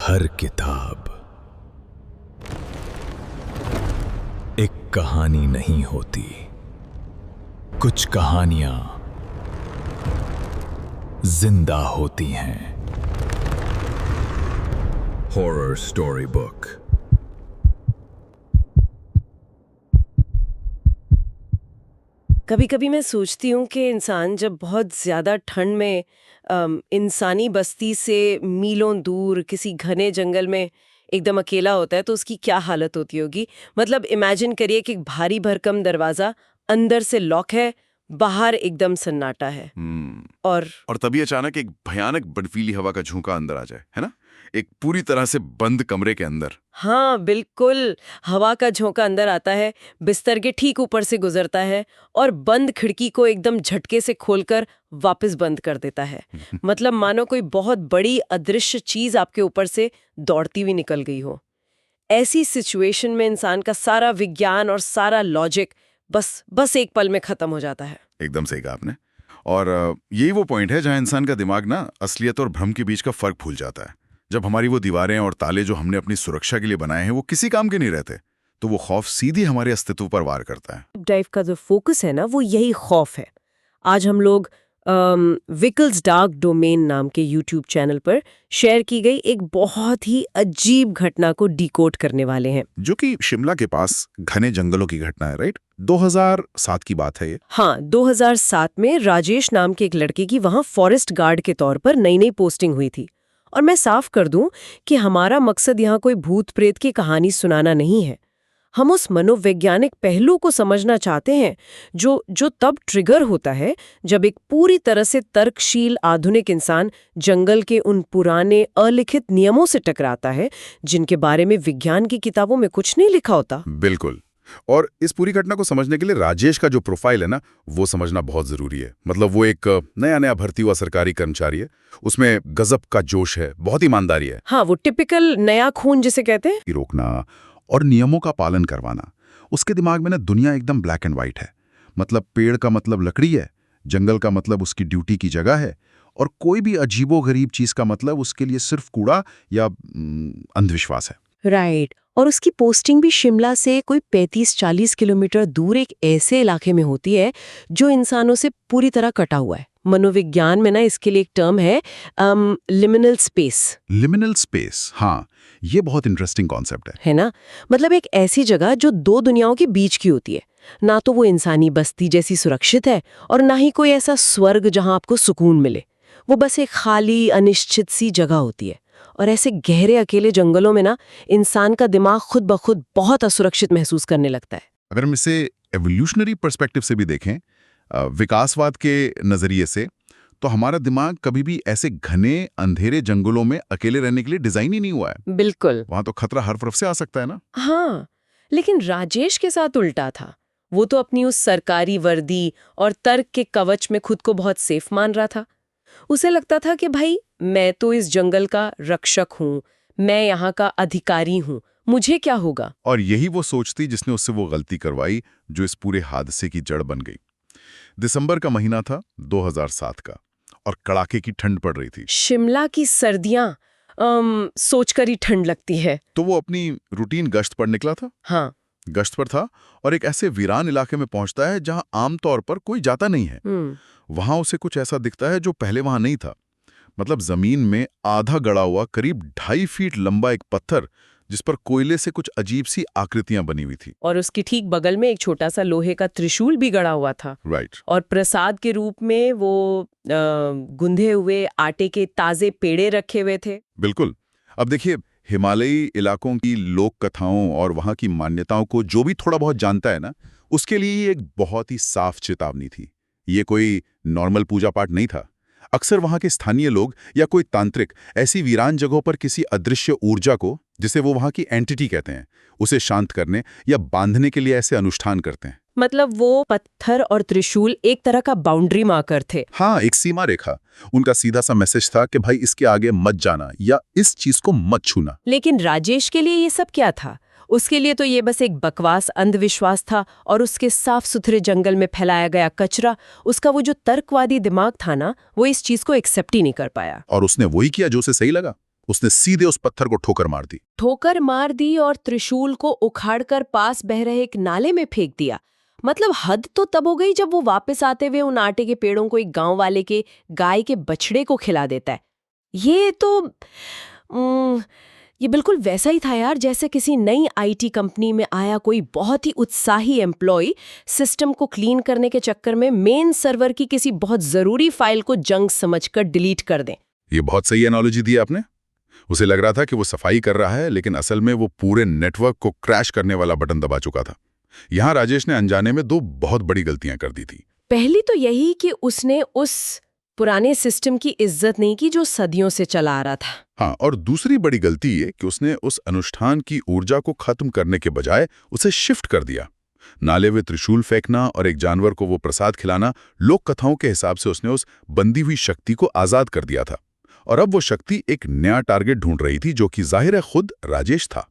हर किताब एक कहानी नहीं होती। कुछ कहानियां जिंदा होती हैं। Horror story book. कभी कभी मैं सोचती हूँ कि इंसान जब बहुत ज़्यादा ठंड में इंसानी बस्ती से मीलों दूर किसी घने जंगल में एकदम अकेला होता है तो उसकी क्या हालत होती होगी। मतलब इमेजिन करिए कि एक भारी भरकम दरवाज़ा अंदर से लॉक है, बाहर एकदम सन्नाटा है। और तभी अचानक एक भयानक बर्फीली हवा का झोंका अंदर आ जाए, है ना? एक पूरी तरह से बंद कमरे के अंदर। हाँ बिल्कुल, हवा का झोंका अंदर आता है, बिस्तर के ठीक ऊपर से गुजरता है और बंद खिड़की को एकदम झटके से खोलकर वापस बंद कर देता है। मतलब मानो कोई बहुत बड़ी अदृश्य चीज आपके ऊपर से दौड़ती हुई निकल गई हो। ऐसी सिचुएशन में इंसान का सारा विज्ञान और सारा लॉजिक बस एक पल में खत्म हो जाता है। एकदम सही कहा आपने। और यही वो पॉइंट है जहां इंसान का दिमाग ना असलियत और भ्रम के बीच का फर्क भूल जाता है। जब हमारी वो दीवारें और ताले जो हमने अपनी सुरक्षा के लिए बनाए हैं वो किसी काम के नहीं रहते, तो वो खौफ सीधी हमारे अस्तित्व पर वार करता है। डाइव का जो फोकस है ना वो यही खौफ है। आज हम लोग विकल्स डार्क डोमेन नाम के यूट्यूब चैनल पर शेयर की गई एक बहुत ही अजीब घटना को डिकोड करने वाले हैं, जो कि शिमला के पास घने जंगलों की घटना है, राइट? 2007 की बात है ये। हाँ, 2007 में राजेश नाम के एक लड़के की वहाँ फॉरेस्ट गार्ड के तौर पर नई नई पोस्टिंग हुई थी। और मैं साफ कर दूं कि हमारा मकसद यहाँ कोई भूत प्रेत की कहानी सुनाना नहीं है। हम उस मनोवैज्ञानिक पहलू को समझना चाहते हैं जो तब ट्रिगर होता है जब एक पूरी तरह से तर्कशील आधुनिक इंसान जंगल के उन पुराने अलिखित नियमों से टकराता है जिनके बारे में विज्ञान की किताबों में कुछ नहीं लिखा होता। बिल्कुल। और इस पूरी घटना को समझने के लिए राजेश का जो प्रोफाइल है ना, वो समझना बहुत जरूरी है। मतलब वो एक नया भर्ती हुआ सरकारी कर्मचारी है, उसमें गजब का जोश है, बहुत ईमानदारी है। हाँ, वो टिपिकल नया खून जिसे कहते हैं। रोकना और नियमों का पालन करवाना। उसके दिमाग में ना दुनिया एकदम ब्लैक एंड व्हाइट है। मतलब पेड़ का मतलब लकड़ी है, जंगल का मतलब उसकी ड्यूटी की जगह है, और कोई भी अजीबोगरीब चीज का मतलब उसके लिए सिर्फ कूड़ा या अंधविश्वास है। राइट। और उसकी पोस्टिंग भी शिमला से कोई 35-40 किलोमीटर दूर एक ऐसे इलाके में होती है जो इंसानों से पूरी तरह कटा हुआ है। मनोविज्ञान में ना इसके लिए एक टर्म है लिमिनल स्पेस। लिमिनल स्पेस, हाँ, ये बहुत इंटरेस्टिंग कॉन्सेप्ट है ना? मतलब एक ऐसी जगह जो दो दुनियाओं के बीच की होती है। ना तो वो इंसानी बस्ती जैसी सुरक्षित है और ना ही कोई ऐसा स्वर्ग जहां आपको सुकून मिले। वो बस एक खाली अनिश्चित सी जगह होती है। और ऐसे गहरे अकेले जंगलों में ना इंसान का दिमाग खुद ब खुद बहुत असुरक्षित महसूस करने लगता है। अगर हम इसे एवोल्यूशनरी पर्सपेक्टिव से भी देखें, विकासवाद के नजरिए से, तो हमारा दिमाग कभी भी ऐसे घने अंधेरे जंगलों में अकेले रहने के लिए डिजाइन ही नहीं हुआ है। बिल्कुल। वहां तो खतरा हर तरफ से आ सकता है ना। हाँ, लेकिन राजेश के साथ उल्टा था। वो तो अपनी उस सरकारी वर्दी और तर्क के कवच में खुद को बहुत सेफ मान रहा था। उसे लगता था कि भाई मैं तो इस जंगल का रक्षक हूँ, मैं यहाँ का अधिकारी हूँ, मुझे क्या होगा। और यही वो सोच थी जिसने उससे वो गलती करवाई जो इस पूरे हादसे की जड़ बन गई। दिसंबर का महीना था 2007 का, और कड़ाके की ठंड पड़ रही थी। शिमला की सर्दियां सोचकर ही ठंड लगती है। तो वो अपनी रूटीन गश्त पर निकला था। हाँ, गश्त पर था और एक ऐसे वीरान इलाके में पहुंचता है जहां आमतौर पर कोई जाता नहीं है। वहां उसे कुछ ऐसा दिखता है जो पहले वहां नहीं था। मतलब जमीन में आधा गड़ा हुआ करीब 2.5 फीट लंबा एक पत्थर, जिस पर कोयले से कुछ अजीब सी आकृतियां बनी हुई थी। और उसकी ठीक बगल में एक छोटा सा लोहे का त्रिशूल भी गड़ा हुआ था। राइट। और प्रसाद के रूप में वो गुंधे हुए आटे के ताजे पेड़े रखे हुए थे। बिल्कुल। अब देखिए, हिमालयी इलाकों की लोक कथाओं और वहां की मान्यताओं को जो भी थोड़ा बहुत जानता है ना, उसके लिए ये एक बहुत ही साफ चेतावनी थी। ये कोई नॉर्मल पूजा पाठ नहीं था। अक्सर वहां के स्थानीय लोग या कोई तांत्रिक ऐसी वीरान जगहों पर किसी अदृश्य ऊर्जा को, जिसे वो वहां की एंटिटी कहते हैं, उसे शांत करने या बांधने के लिए ऐसे अनुष्ठान करते हैं। मतलब वो पत्थर और त्रिशूल एक तरह का बाउंड्री मार्कर थे। हाँ, एक सीमा रेखा। उनका सीधा सा मैसेज था कि भाई इसके आगे मत जाना या इस चीज को मत छूना। लेकिन राजेश के लिए ये सब क्या था? उसके लिए तो ये बस एक बकवास अंधविश्वास था और उसके साफ सुथरे जंगल में फैलाया गया कचरा, उसका वो जो तर्कवादी दिमाग था ना, वो इस चीज को एक्सेप्ट ही नहीं कर पाया। और उसने वही किया जो उसे सही लगा। उसने सीधे उस पत्थर को ठोकर मार दी। ठोकर मार दी और त्रिशूल को उखाड़कर पास बह रहे एक नाले में फेंक दिया। मतलब हद तो तब हो गई जब वो वापस आते हुए उन आटे के पेड़ों को एक गांव वाले के गाय के बछड़े को खिला देता है। ये तो ये बिल्कुल वैसा ही था यार, जैसे किसी नई आईटी कंपनी में आया कोई बहुत ही उत्साही एम्प्लॉय सिस्टम को क्लीन करने के चक्कर में मेन सर्वर की किसी बहुत जरूरी फाइल को जंक समझकर डिलीट कर दें। ये बहुत सही एनालॉजी दी आपने। उसे लग रहा था कि वो सफाई कर रहा है, लेकिन असल में वो पूरे नेटवर्क को क्रैश करने वाला बटन दबा चुका था। यहाँ राजेश ने अनजाने में दो बहुत बड़ी गलतियां कर दी थी। पहली तो यही कि उसने उस पुराने सिस्टम की इज्जत नहीं की जो सदियों से चला आ रहा था। हाँ, और दूसरी बड़ी गलती ये कि उसने उस अनुष्ठान की ऊर्जा को खत्म करने के बजाय उसे शिफ्ट कर दिया। नाले में त्रिशूल फेंकना और एक जानवर को वो प्रसाद खिलाना, लोक कथाओं के हिसाब से उसने उस बंदी हुई शक्ति को आजाद कर दिया था। और अब वो शक्ति एक नया टारगेट ढूंढ रही थी, जो कि जाहिर है खुद राजेश था।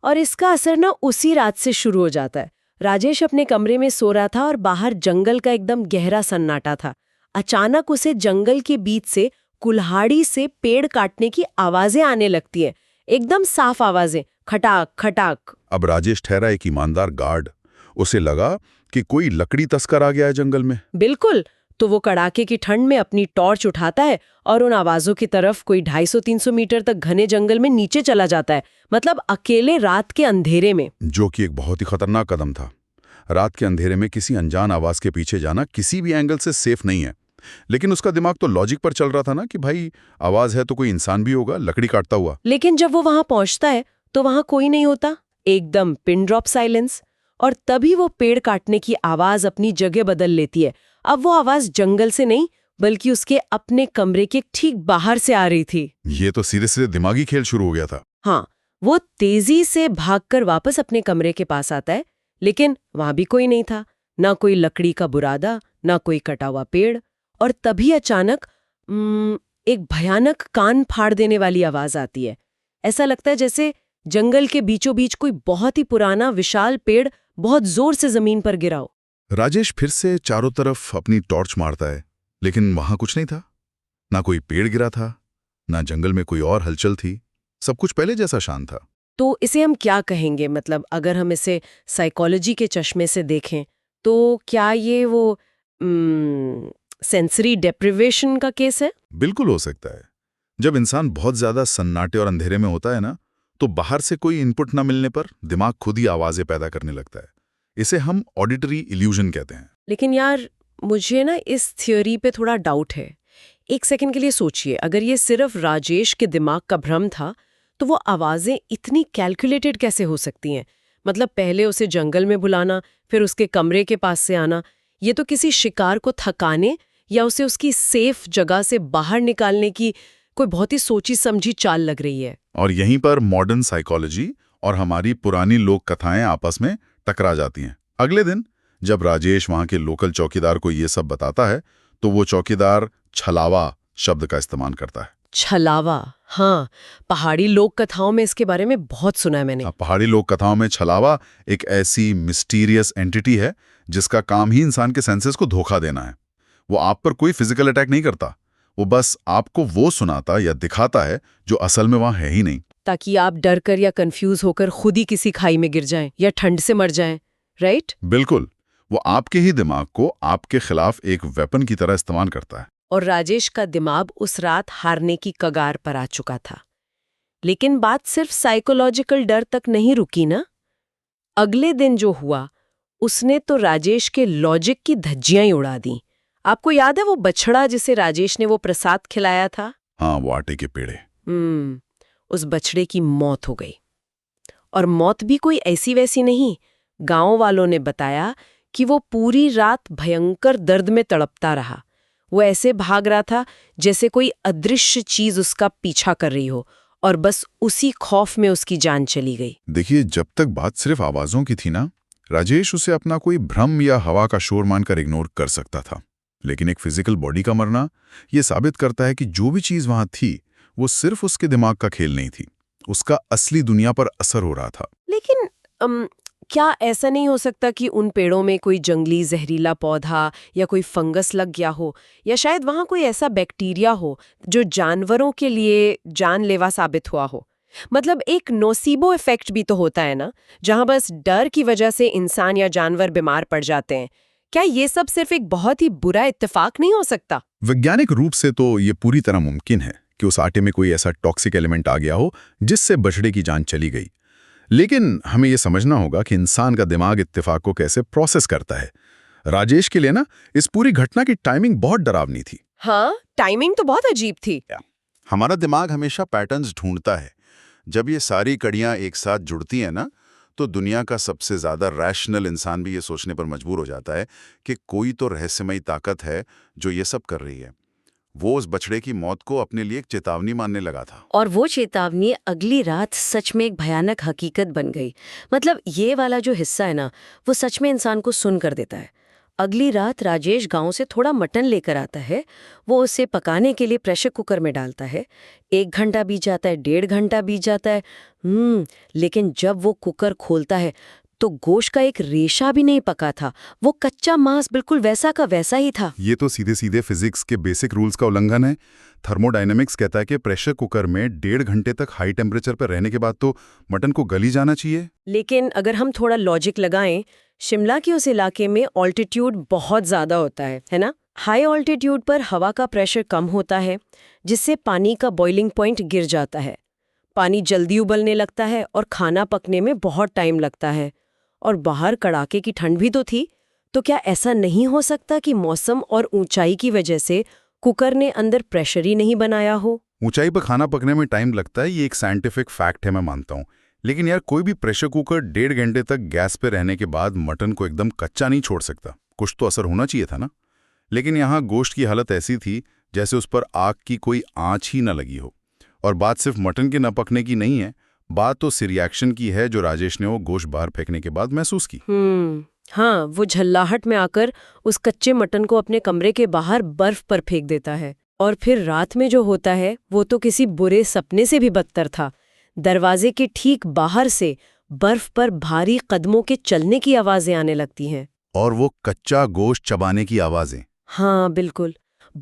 और इसका असर ना उसी रात से शुरू हो जाता है। राजेश अपने कमरे में सो रहा था और बाहर जंगल का एकदम गहरा सन्नाटा था। अचानक उसे जंगल के बीच से कुल्हाड़ी से पेड़ काटने की आवाजें आने लगती है, एकदम साफ आवाजें, खटाक खटाक। अब राजेश ठहरा एक ईमानदार गार्ड। उसे लगा कि कोई लकड़ी तस्कर आ गया है जंगल में। बिल्कुल। तो वो कड़ाके की ठंड में अपनी टॉर्च उठाता है और उन आवाजों की तरफ कोई 250-300 मीटर तक घने जंगल में नीचे चला जाता है, मतलब अकेले रात के अंधेरे में। जो कि एक बहुत ही खतरनाक कदम था। रात के अंधेरे में किसी अनजान आवाज के पीछे जाना किसी भी एंगल से सेफ नहीं है। लेकिन उसका दिमाग तो लॉजिक पर चल रहा था ना कि भाई आवाज है तो कोई इंसान भी होगा लकड़ी काटता हुआ। लेकिन जब वो वहां पहुंचता है तो वहां कोई नहीं होता, एकदम पिन ड्रॉप साइलेंस। और तभी वो पेड़ काटने की आवाज अपनी जगह बदल लेती है। अब वो आवाज जंगल से नहीं बल्कि उसके अपने कमरे के ठीक बाहर से आ रही थी। ये तो सीधे सीधे दिमागी खेल शुरू हो गया था। हाँ, वो तेजी से भागकर वापस अपने कमरे के पास आता है, लेकिन वहां भी कोई नहीं था, ना कोई लकड़ी का बुरादा, ना कोई कटा हुआ पेड़। और तभी अचानक एक भयानक कान फाड़ देने वाली आवाज आती है। ऐसा लगता है जैसे जंगल के बीचों बीच कोई बहुत ही पुराना विशाल पेड़ बहुत जोर से जमीन पर गिरा हो। राजेश फिर से चारों तरफ अपनी टॉर्च मारता है, लेकिन वहां कुछ नहीं था। ना कोई पेड़ गिरा था, ना जंगल में कोई और हलचल थी। सब कुछ पहले जैसा शांत था। तो इसे हम क्या कहेंगे? मतलब अगर हम इसे साइकोलॉजी के चश्मे से देखें तो क्या ये वो सेंसरी डेप्रिवेशन का केस है? बिल्कुल हो सकता है। जब इंसान बहुत ज्यादा सन्नाटे और अंधेरे में होता है ना, तो बाहर से कोई इनपुट ना मिलने पर दिमाग खुद ही आवाजें पैदा करने लगता है। इसे हम ऑडिटरी इल्यूजन कहते हैं। लेकिन यार मुझे ना इस थ्योरी पे थोड़ा डाउट है। एक सेकंड के लिए सोचिए, अगर ये सिर्फ राजेश के दिमाग का भ्रम था तो वो आवाजें इतनी कैलकुलेटेड कैसे हो सकती हैं? मतलब पहले उसे जंगल में बुलाना, फिर उसके कमरे के पास से आना, ये तो किसी शिकार को थकाने या उसे उसकी सेफ जगह से बाहर निकालने की कोई बहुत ही सोची समझी चाल लग रही है। और यहीं पर मॉडर्न साइकोलॉजी और हमारी पुरानी लोक कथाएं आपस में टकरा जाती हैं। अगले दिन जब राजेश वहां के लोकल चौकीदार को ये सब बताता है, तो वो चौकीदार छलावा शब्द का इस्तेमाल करता है। छलावा, हाँ, पहाड़ी लोक कथाओं में इसके बारे में बहुत सुना है मैंने। पहाड़ी लोक कथाओं में छलावा एक ऐसी मिस्टीरियस एंटिटी है जिसका काम ही इंसान के सेंसेस को धोखा देना है। वो आप पर कोई फिजिकल अटैक नहीं करता, वो बस आपको वो सुनाता या दिखाता है जो असल में वहां है ही नहीं, ताकि आप डर कर या कंफ्यूज होकर खुद ही किसी खाई में गिर जाएं या ठंड से मर जाएं, राइट? बिल्कुल। वो आपके ही दिमाग को आपके खिलाफ एक वेपन की तरह इस्तेमाल करता है। और राजेश का दिमाग उस रात हारने की कगार पर आ चुका था। लेकिन बात सिर्फ साइकोलॉजिकल डर तक नहीं रुकी ना। अगले दिन जो हुआ उसने तो राजेश के लॉजिक की धज्जियां ही उड़ा दी। आपको याद है वो बछड़ा जिसे राजेश ने वो प्रसाद खिलाया था? हाँ, वो आटे के पेड़े। उस बछड़े की मौत हो गई। और मौत भी कोई ऐसी वैसी नहीं। गांव वालों ने बताया कि वो पूरी रात भयंकर दर्द में तड़पता रहा। वो ऐसे भाग रहा था जैसे कोई अदृश्य चीज उसका पीछा कर रही हो, और बस उसी खौफ में उसकी जान चली गई। देखिए, जब तक बात सिर्फ आवाजों की थी ना, राजेश उसे अपना कोई भ्रम या हवा का शोर मानकर इग्नोर कर सकता था। लेकिन एक फिजिकल बॉडी का मरना ये साबित करता है कि जो भी चीज वहां थी वो सिर्फ उसके दिमाग का खेल नहीं थी, उसका असली दुनिया पर असर हो रहा था। लेकिन क्या ऐसा नहीं हो सकता कि उन पेड़ों में कोई जंगली जहरीला पौधा या कोई फंगस लग गया हो, या शायद वहां कोई ऐसा बैक्टीरिया हो जो जानवरों के लिए जानलेवा साबित हुआ हो? मतलब एक नोसीबो इफेक्ट भी तो होता है ना, जहां बस डर की वजह से इंसान या जानवर बीमार पड़ जाते हैं। क्या ये सब सिर्फ एक बहुत ही बुरा इत्तेफाक नहीं हो सकता? वैज्ञानिक रूप से तो ये पूरी तरह मुमकिन है कि उस आटे में कोई ऐसा टॉक्सिक एलिमेंट आ गया हो जिससे बछड़े की जान चली गई। लेकिन हमें यह समझना होगा कि इंसान का दिमाग इत्तेफाक को कैसे प्रोसेस करता है। राजेश के लिए ना इस पूरी घटना की टाइमिंग बहुत डरावनी थी। हाँ, टाइमिंग तो बहुत अजीब थी। हमारा दिमाग हमेशा पैटर्न्स ढूंढता है। जब ये सारी कड़ियां एक साथ जुड़ती हैं ना, तो दुनिया का सबसे ज्यादा रैशनल इंसान भी ये सोचने पर मजबूर हो जाता है कि कोई तो रहस्यमयी ताकत है जो ये सब कर रही है। वो उस बछड़े की मौत को अपने लिए एक चेतावनी मानने लगा था। और वो चेतावनी अगली रात सच में एक भयानक हकीकत बन गई। मतलब ये वाला जो हिस्सा है ना, वो सच में इंसान को सुन कर देता है। अगली रात राजेश गांव से थोड़ा मटन लेकर आता है। वो उसे पकाने के लिए प्रेशर कुकर में डालता है। 1 घंटा बीत जाता है, 1.5 घंटा बीत जाता है। लेकिन जब वो कुकर खोलता है तो गोश्त का एक रेशा भी नहीं पका था। वो कच्चा मांस बिल्कुल वैसा का वैसा ही था। ये तो सीधे सीधे फिजिक्स के बेसिक रूल्स का उल्लंघन है। थर्मोडायनेमिक्स कहता है कि प्रेशर कुकर में 1.5 घंटे तक हाई टेम्परेचर पर रहने के बाद तो मटन को गल ही जाना चाहिए। लेकिन अगर हम थोड़ा लॉजिक लगाएं, शिमला के उस इलाके में ऑल्टीट्यूड बहुत ज्यादा होता है ना? हाई ऑल्टीट्यूड पर हवा का प्रेशर कम होता है, जिससे पानी का बॉइलिंग पॉइंट गिर जाता है। पानी जल्दी उबलने लगता है और खाना पकने में बहुत टाइम लगता है। और बाहर कड़ाके की ठंड भी तो थी। तो क्या ऐसा नहीं हो सकता कि मौसम और ऊंचाई की वजह से कुकर ने अंदर प्रेशर ही नहीं बनाया हो? ऊंचाई पर खाना पकने में टाइम लगता है, ये एक साइंटिफिक फैक्ट है, मैं मानता हूँ। लेकिन यार, कोई भी प्रेशर कुकर 1.5 घंटे तक गैस पे रहने के बाद मटन को एकदम कच्चा नहीं छोड़ सकता। कुछ तो असर होना चाहिए था ना। लेकिन यहाँ गोश्त की हालत ऐसी थी जैसे उस पर आग की कोई आंच ही न लगी हो। और बात सिर्फ मटन के न पकने की नहीं है, बात तो उस रिएक्शन की है जो राजेश ने वो गोश्त बाहर फेंकने के बाद महसूस की। हाँ, वो झल्लाहट में आकर उस कच्चे मटन को अपने कमरे के बाहर बर्फ पर फेंक देता है। और फिर रात में जो होता है वो तो किसी बुरे सपने से भी बदतर था। दरवाजे के ठीक बाहर से बर्फ पर भारी कदमों के चलने की आवाजें आने लगती हैं। और वो कच्चा गोश्त चबाने की आवाजें। हाँ बिल्कुल,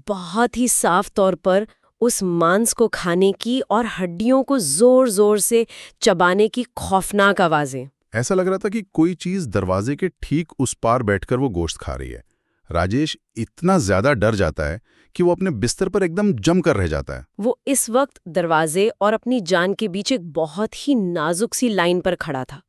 बहुत ही साफ तौर पर उस मांस को खाने की और हड्डियों को जोर जोर से चबाने की खौफनाक आवाजें। ऐसा लग रहा था कि कोई चीज दरवाजे के ठीक उस पार बैठकर वो गोश्त खा रही है। राजेश इतना ज्यादा डर जाता है कि वो अपने बिस्तर पर एकदम जम कर रह जाता है। वो इस वक्त दरवाजे और अपनी जान के बीच एक बहुत ही नाजुक सी लाइन पर खड़ा था।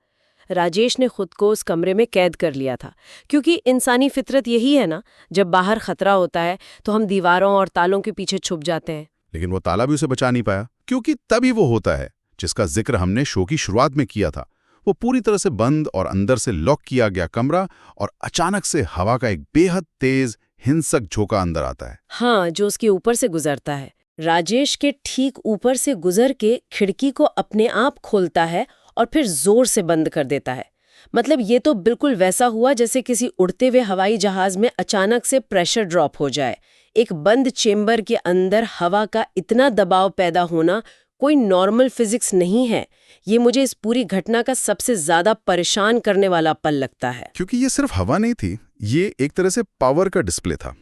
राजेश ने खुद को उस कमरे में कैद कर लिया था, क्योंकि इंसानी फितरत यही है ना, जब बाहर खतरा होता है तो हम दीवारों और तालों के पीछे छुप जाते हैं। लेकिन वो ताला भी उसे बचा नहीं पाया, क्योंकि तभी वो होता है जिसका जिक्र हमने शो की शुरुआत में किया था। वो पूरी तरह से बंद और अंदर से लॉक किया गया कमरा, और अचानक से हवा का एक बेहद तेज हिंसक झोंका अंदर आता है। हाँ, जो उसके ऊपर से गुजरता है। राजेश के ठीक ऊपर से गुजर के खिड़की को अपने आप खोलता है और फिर जोर से बंद कर देता है। मतलब ये तो बिल्कुल वैसा हुआ जैसे किसी उड़ते हुए हवाई जहाज में अचानक से प्रेशर ड्रॉप हो जाए। एक बंद चेंबर के अंदर हवा का इतना दबाव पैदा होना कोई नॉर्मल फिजिक्स नहीं है। ये मुझे इस पूरी घटना का सबसे ज्यादा परेशान करने वाला पल लगता है। क्योंकि ये सिर्फ हवा नहीं थी, ये एक तरह से पावर का डिस्प्ले था।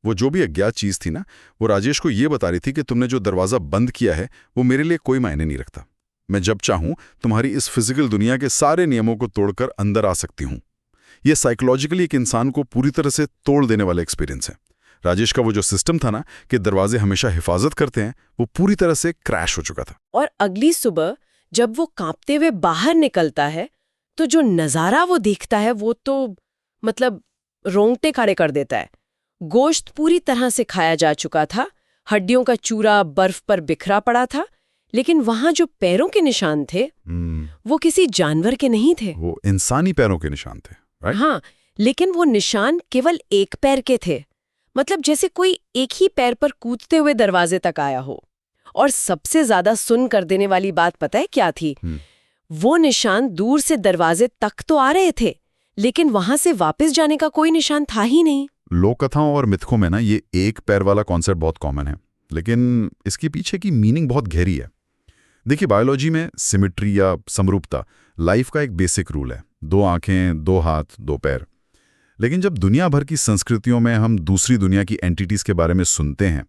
वो जो भी अज्ञात चीज थी ना, वो राजेश को ये बता रही थी कि तुमने जो दरवाजा बंद किया है वो मेरे लिए कोई मायने नहीं रखता। मैं जब चाहूं तुम्हारी इस फिजिकल दुनिया के सारे नियमों को तोड़कर अंदर आ सकती हूं। ये साइकोलॉजिकली एक इंसान को पूरी तरह से तोड़ देने वाला एक्सपीरियंस है। राजेश का वो जो सिस्टम था ना कि दरवाजे हमेशा हिफाजत करते हैं, वो पूरी तरह से क्रैश हो चुका था। और अगली सुबह जब वो कांपते हुए बाहर निकलता है तो जो नजारा वो देखता है वो तो मतलब रोंगटे खड़े कर देता है। गोश्त पूरी तरह से खाया जा चुका था, हड्डियों का चूरा बर्फ पर बिखरा पड़ा था, लेकिन वहां जो पैरों के निशान थे वो किसी जानवर के नहीं थे। वो इंसानी पैरों के निशान थे, राइट? हाँ, लेकिन वो निशान केवल एक पैर के थे। मतलब जैसे कोई एक ही पैर पर कूदते हुए दरवाजे तक आया हो। और सबसे ज्यादा सुन कर देने वाली बात पता है क्या थी? वो निशान दूर से दरवाजे तक तो आ रहे थे, लेकिन वहां से वापस जाने का कोई निशान था ही नहीं। लोक कथाओं और मिथकों में ना ये एक पैर वाला कॉन्सेप्ट बहुत कॉमन है, लेकिन इसके पीछे की मीनिंग बहुत गहरी है। देखिए, बायोलॉजी में सिमेट्री या समरूपता लाइफ का एक बेसिक रूल है। 2 आंखें, 2 हाथ, 2 पैर। लेकिन जब दुनिया भर की संस्कृतियों में हम दूसरी दुनिया की एंटिटीज के बारे में सुनते हैं,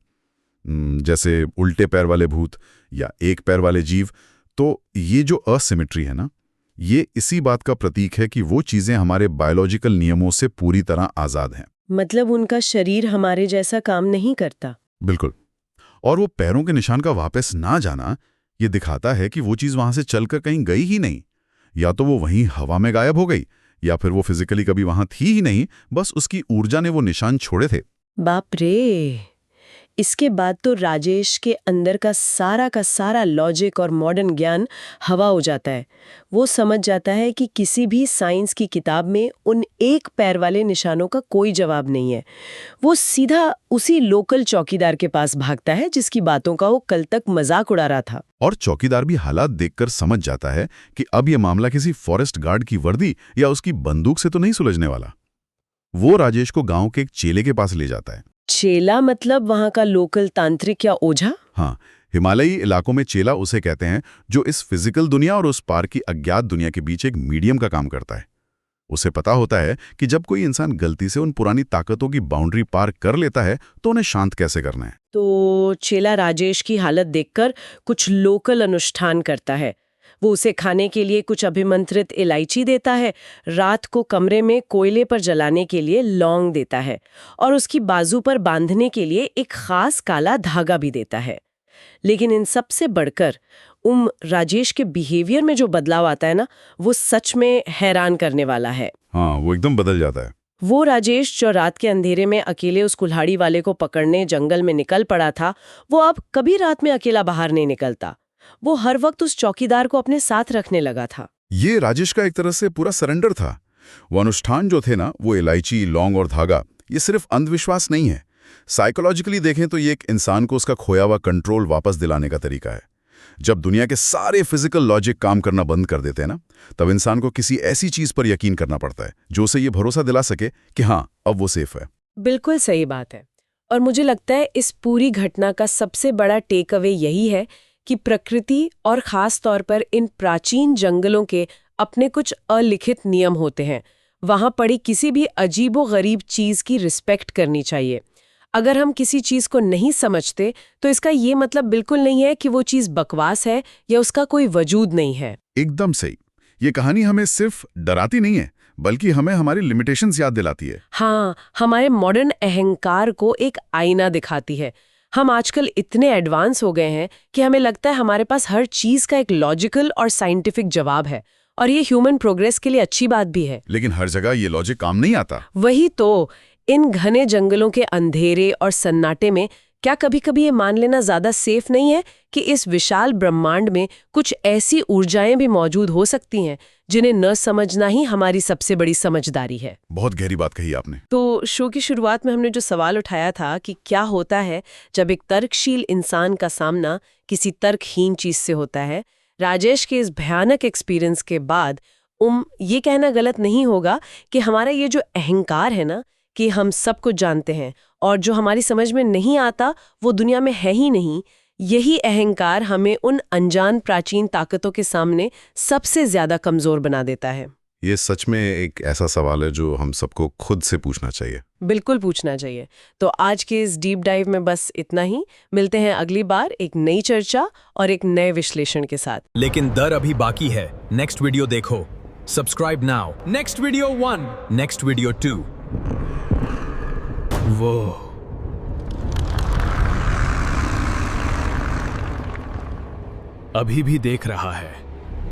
जैसे उल्टे पैर वाले भूत या एक पैर वाले जीव, तो ये जो असिमेट्री है ना, ये इसी बात का प्रतीक है कि वो चीजें हमारे बायोलॉजिकल नियमों से पूरी तरह आजाद हैं। मतलब उनका शरीर हमारे जैसा काम नहीं करता। बिल्कुल। और वो पैरों के निशान का वापस ना जाना, ये दिखाता है कि वो चीज वहां से चलकर कहीं गई ही नहीं। या तो वो वहीं हवा में गायब हो गई, या फिर वो फिजिकली कभी वहां थी ही नहीं, बस उसकी ऊर्जा ने वो निशान छोड़े थे। बाप रे! इसके बाद तो राजेश के अंदर का सारा लॉजिक और मॉडर्न ज्ञान हवा हो जाता है। वो समझ जाता है कि किसी भी साइंस की किताब में उन एक पैर वाले निशानों का कोई जवाब नहीं है। वो सीधा उसी लोकल चौकीदार के पास भागता है जिसकी बातों का वो कल तक मजाक उड़ा रहा था। और चौकीदार भी हालात देखकर समझ जाता है कि अब ये मामला किसी फॉरेस्ट गार्ड की वर्दी या उसकी बंदूक से तो नहीं सुलझने वाला। वो राजेश को गांव के एक चेले के पास ले जाता है। चेला मतलब वहां का लोकल तांत्रिक या ओझा? हाँ, हिमालयी इलाकों में चेला उसे कहते हैं जो इस फिजिकल दुनिया और उस पार की अज्ञात दुनिया के बीच एक मीडियम का काम करता है। उसे पता होता है कि जब कोई इंसान गलती से उन पुरानी ताकतों की बाउंड्री पार कर लेता है तो उन्हें शांत कैसे करना है। तो चेला राजेश की हालत देखकर कुछ लोकल अनुष्ठान करता है। वो उसे खाने के लिए कुछ अभिमंत्रित इलायची देता है, रात को कमरे में कोयले पर जलाने के लिए लौंग देता है और उसकी बाजू पर बांधने के लिए एक खास काला धागा भी देता है। लेकिन इन सब से बढ़कर राजेश के बिहेवियर में जो बदलाव आता है ना, वो सच में हैरान करने वाला है। हाँ, वो एकदम बदल जाता है। वो राजेश जो रात के अंधेरे में अकेले उस कुल्हाड़ी वाले को पकड़ने जंगल में निकल पड़ा था, वो अब कभी रात में अकेला बाहर नहीं निकलता। वो हर वक्त उस चौकीदार को अपने साथ रखने लगा था। ये राजेश का एक तरह से पूरा सरेंडर था। वो अनुष्ठान जो थे ना, वो इलायची, लौंग और धागा, ये सिर्फ अंधविश्वास नहीं है। साइकोलॉजिकली देखें तो ये एक इंसान को उसका खोया हुआ कंट्रोल वापस दिलाने का तरीका है। जब दुनिया के सारे फिजिकल लॉजिक काम करना बंद कर देते हैं ना, तब इंसान को किसी ऐसी चीज पर यकीन करना पड़ता है जो उसे ये भरोसा दिला सके कि हाँ, अब वो सेफ है। बिल्कुल सही बात है। और मुझे लगता है इस पूरी घटना का सबसे बड़ा टेक अवे यही है कि प्रकृति और खास तौर पर इन प्राचीन जंगलों के अपने कुछ अलिखित नियम होते हैं। वहां पड़ी किसी भी अजीबोगरीब चीज की रिस्पेक्ट करनी चाहिए। अगर हम किसी चीज को नहीं समझते तो इसका ये मतलब बिल्कुल नहीं है कि वो चीज बकवास है या उसका कोई वजूद नहीं है। एकदम सही। ये कहानी हमें सिर्फ डराती नहीं है, बल्कि हमें हमारी लिमिटेशंस याद दिलाती है। हाँ, हमारे मॉडर्न अहंकार को एक आईना दिखाती है। हम आजकल इतने एडवांस हो गए हैं कि हमें लगता है हमारे पास हर चीज का एक लॉजिकल और साइंटिफिक जवाब है, और ये ह्यूमन प्रोग्रेस के लिए अच्छी बात भी है। लेकिन हर जगह ये लॉजिक काम नहीं आता। वही तो, इन घने जंगलों के अंधेरे और सन्नाटे में क्या कभी कभी ये मान लेना ज्यादा सेफ नहीं है कि इस विशाल ब्रह्मांड में कुछ ऐसी ऊर्जाएं भी मौजूद हो सकती हैं जिन्हें न समझना ही हमारी सबसे बड़ी समझदारी है। बहुत गहरी बात कही आपने। तो शो की शुरुआत में हमने जो सवाल उठाया था कि क्या होता है जब एक तर्कशील इंसान का सामना किसी तर्कहीन चीज से होता है, राजेश के इस भयानक एक्सपीरियंस के बाद ये कहना गलत नहीं होगा कि हमारा ये जो अहंकार है ना, कि हम सब कुछ जानते हैं और जो हमारी समझ में नहीं आता वो दुनिया में है ही नहीं, यही अहंकार हमें उन अनजान प्राचीन ताकतों के सामने सबसे ज्यादा कमजोर बना देता है। ये सच में एक ऐसा सवाल है जो हम सबको खुद से पूछना चाहिए। बिल्कुल पूछना चाहिए। तो आज के इस डीप डाइव में बस इतना ही। मिलते हैं अगली बार एक नई चर्चा और एक नए विश्लेषण के साथ। लेकिन डर अभी बाकी है। नेक्स्ट वीडियो देखो, subscribe now. Next video 1, next video 2। वो अभी भी देख रहा है।